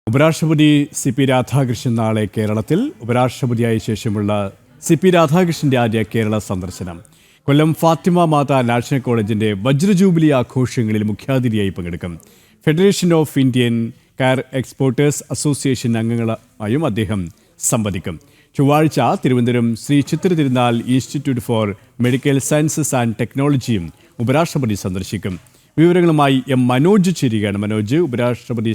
ഉപരാഷ്ട്രപതി സി.പി. രാധാകൃഷ്ണൻ നാളെ കേരളത്തിൽ. ഉപരാഷ്ട്രപതിയായ ശേഷമുള്ള സി.പി. രാധാകൃഷ്ണന്റെ ആദ്യ കേരള സന്ദർശനം. കൊല്ലം ഫാത്തിമ മാതാ നാഷണൽ കോളേജിന്റെ വജ്രജൂബിലി ആഘോഷങ്ങളിൽ മുഖ്യാതിഥിയായി പങ്കെടുക്കും. ഫെഡറേഷൻ ഓഫ് ഇന്ത്യൻ കയർ എക്സ്പോർട്ടേഴ്സ് അസോസിയേഷൻ അംഗങ്ങളുമായും അദ്ദേഹം സംവദിക്കും. ചൊവ്വാഴ്ച തിരുവനന്തപുരം ശ്രീ ചിത്ര തിരുനാൾ institute four medical sciences and ടെക്നോളജിയും ഉപരാഷ്ട്രപതി സന്ദർശിക്കും. വിവരങ്ങളുമായി എം മനോജ് ചേരുകയാണ്. മനോജ്, ഉപരാഷ്ട്രപതി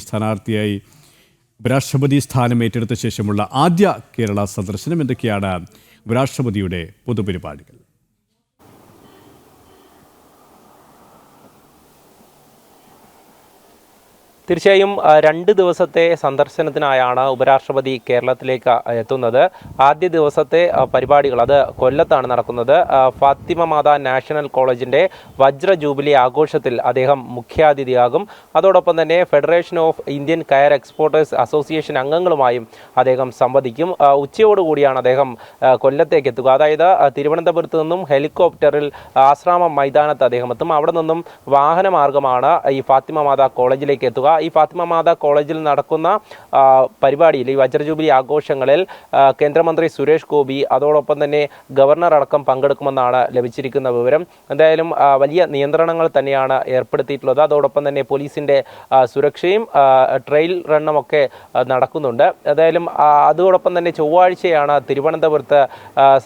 സ്ഥാനം ഏറ്റെടുത്ത ശേഷമുള്ള ആദ്യ കേരള സന്ദർശനം. എന്തൊക്കെയാണ് ഉപരാഷ്ട്രപതിയുടെ പൊതുപരിപാടികൾ? തീർച്ചയായും 2 ദിവസത്തെ സന്ദർശനത്തിനായാണ് ഉപരാഷ്ട്രപതി കേരളത്തിലേക്ക് എത്തുന്നത്. ആദ്യ ദിവസത്തെ പരിപാടികൾ അത് കൊല്ലത്താണ് നടക്കുന്നത്. ഫാത്തിമ മാതാ നാഷണൽ കോളേജിൻ്റെ വജ്ര ജൂബിലി ആഘോഷത്തിൽ അദ്ദേഹം മുഖ്യാതിഥിയാകും. അതോടൊപ്പം തന്നെ ഫെഡറേഷൻ ഓഫ് ഇന്ത്യൻ കയർ എക്സ്പോർട്ടേഴ്സ് അസോസിയേഷൻ അംഗങ്ങളുമായും അദ്ദേഹം സംവദിക്കും. ഉച്ചയോടുകൂടിയാണ് അദ്ദേഹം കൊല്ലത്തേക്ക് എത്തുക. അതായത് തിരുവനന്തപുരത്ത് നിന്നും ഹെലികോപ്റ്ററിൽ ആശ്രാമം മൈതാനത്ത് അദ്ദേഹം എത്തും. അവിടെ നിന്നും വാഹനമാർഗമാണ് ഈ ഫാത്തിമ മാതാ കോളേജിലേക്ക് എത്തുക. ഈ ഫാത്തിമ മാതാ കോളേജിൽ നടക്കുന്ന പരിപാടിയിൽ, ഈ വജ്ര ജൂബിലി ആഘോഷങ്ങളിൽ കേന്ദ്രമന്ത്രി സുരേഷ് ഗോപി അതോടൊപ്പം തന്നെ ഗവർണർ അടക്കം പങ്കെടുക്കുമെന്നാണ് ലഭിച്ചിരിക്കുന്ന വിവരം. എന്തായാലും വലിയ നിയന്ത്രണങ്ങൾ തന്നെയാണ് ഏർപ്പെടുത്തിയിട്ടുള്ളത്. അതോടൊപ്പം തന്നെ പോലീസിൻ്റെ സുരക്ഷയും ട്രെയിൽ റണ്ണുമൊക്കെ നടക്കുന്നുണ്ട്. എന്തായാലും അതോടൊപ്പം തന്നെ ചൊവ്വാഴ്ചയാണ് തിരുവനന്തപുരത്ത്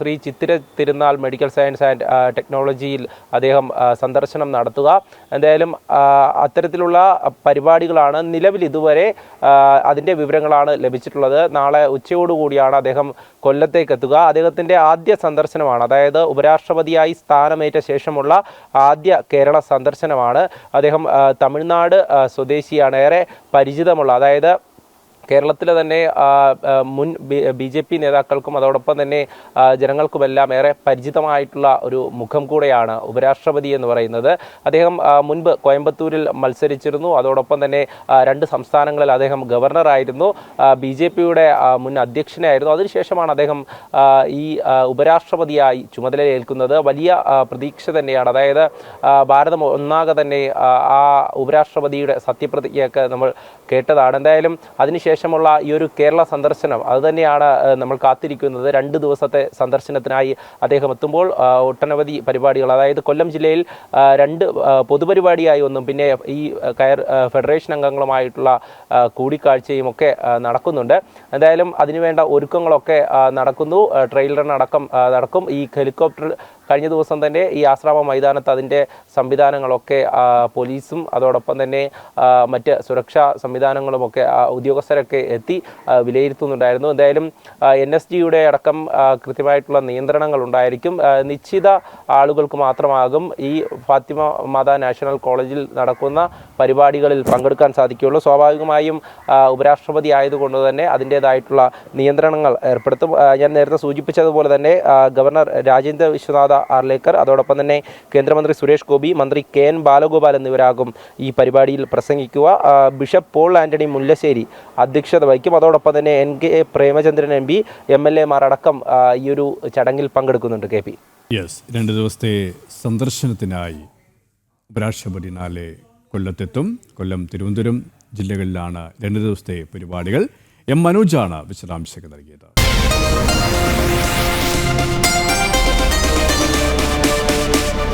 Shri Chithira Thirunal medical science and ടെക്നോളജിയിൽ അദ്ദേഹം സന്ദർശനം നടത്തുക. എന്തായാലും അത്തരത്തിലുള്ള പരിപാടികളാണ് നിലവിൽ ഇതുവരെ അതിൻ്റെ വിവരങ്ങളാണ് ലഭിച്ചിട്ടുള്ളത്. നാളെ ഉച്ചയോടുകൂടിയാണ് അദ്ദേഹം കൊല്ലത്തേക്ക് എത്തുക. അദ്ദേഹത്തിൻ്റെ ആദ്യ സന്ദർശനമാണ്, അതായത് ഉപരാഷ്ട്രപതിയായി സ്ഥാനമേറ്റ ശേഷമുള്ള ആദ്യ കേരള സന്ദർശനമാണ്. അദ്ദേഹം തമിഴ്നാട് സ്വദേശിയാണ്. ഏറെ പരിചിതമുള്ള, അതായത് കേരളത്തിലെ തന്നെ മുൻ BJP നേതാക്കൾക്കും അതോടൊപ്പം തന്നെ ജനങ്ങൾക്കുമെല്ലാം ഏറെ പരിചിതമായിട്ടുള്ള ഒരു മുഖം കൂടെയാണ് ഉപരാഷ്ട്രപതി എന്ന് പറയുന്നത്. അദ്ദേഹം മുൻപ് കോയമ്പത്തൂരിൽ മത്സരിച്ചിരുന്നു. അതോടൊപ്പം തന്നെ 2 സംസ്ഥാനങ്ങളിൽ അദ്ദേഹം ഗവർണറായിരുന്നു. BJPയുടെ മുൻ അധ്യക്ഷനായിരുന്നു. അതിനുശേഷമാണ് അദ്ദേഹം ഈ ഉപരാഷ്ട്രപതിയായി ചുമതലയേൽക്കുന്നത്. വലിയ പ്രതീക്ഷ തന്നെയാണ്. അതായത് ഭാരതം ഒന്നാകെ തന്നെ ആ ഉപരാഷ്ട്രപതിയുടെ സത്യപ്രതിജ്ഞയൊക്കെ നമ്മൾ കേട്ടതാണ്. എന്തായാലും അതിനുശേഷമുള്ള ഈ ഒരു കേരള സന്ദർശനം അതുതന്നെയാണ് നമ്മൾ കാത്തിരിക്കുന്നത്. 2 ദിവസത്തെ സന്ദർശനത്തിനായി അദ്ദേഹം എത്തുമ്പോൾ ഒട്ടനവധി പരിപാടികൾ, അതായത് കൊല്ലം ജില്ലയിൽ 2 പൊതുപരിപാടിയായി ഒന്നും പിന്നെ ഈ കയർ ഫെഡറേഷൻ അംഗങ്ങളുമായിട്ടുള്ള കൂടിക്കാഴ്ചയും ഒക്കെ നടക്കുന്നുണ്ട്. എന്തായാലും അതിനുവേണ്ട ഒരുക്കങ്ങളൊക്കെ നടക്കുന്നു. ട്രെയിൽ റൺ അടക്കം നടക്കും. ഈ ഹെലികോപ്റ്റർ കഴിഞ്ഞ ദിവസം തന്നെ ഈ ആശ്രാമ മൈതാനത്ത് അതിൻ്റെ സംവിധാനങ്ങളൊക്കെ പോലീസും അതോടൊപ്പം തന്നെ മറ്റ് സുരക്ഷാ സംവിധാനങ്ങളുമൊക്കെ ഉദ്യോഗസ്ഥരൊക്കെ എത്തി വിലയിരുത്തുന്നുണ്ടായിരുന്നു. എന്തായാലും NSGയുടെ അടക്കം കൃത്യമായിട്ടുള്ള നിയന്ത്രണങ്ങൾ ഉണ്ടായിരിക്കും. നിശ്ചിത ആളുകൾക്ക് മാത്രമാകും ഈ ഫാത്തിമ മാതാ നാഷണൽ കോളേജിൽ നടക്കുന്ന പരിപാടികളിൽ പങ്കെടുക്കാൻ സാധിക്കുകയുള്ളൂ. സ്വാഭാവികമായും ഉപരാഷ്ട്രപതി ആയതുകൊണ്ട് തന്നെ അതിൻ്റേതായിട്ടുള്ള നിയന്ത്രണങ്ങൾ ഏർപ്പെടുത്തും. ഞാൻ നേരത്തെ സൂചിപ്പിച്ചതുപോലെ തന്നെ ഗവർണർ രാജേന്ദ്ര വിശ്വനാഥ ആർലേക്കർ, അതോടൊപ്പം തന്നെ കേന്ദ്രമന്ത്രി സുരേഷ് ഗോപി, മന്ത്രി KN ബാലഗോപാൽ എന്നിവരാകും ഈ പരിപാടിയിൽ പ്രസംഗിക്കുക. ബിഷപ്പ് പോൾ ആന്റണി മുല്ലശ്ശേരി അധ്യക്ഷത വഹിക്കും. അതോടൊപ്പം തന്നെ NK Premachandran MP, MLA Mar അടക്കം ഈ ഒരു ചടങ്ങിൽ പങ്കെടുക്കുന്നുണ്ട്. KP 2 ദിവസത്തെ സന്ദർശനത്തിനായി ഉപരാഷ്ട്രപതി നാളെ കൊല്ലത്തെത്തും. കൊല്ലം, തിരുവനന്തപുരം ജില്ലകളിലാണ് 2 ദിവസത്തെ പരിപാടികൾ. എം മനോജാണ് വിശദാംശങ്ങൾ നൽകിയത്.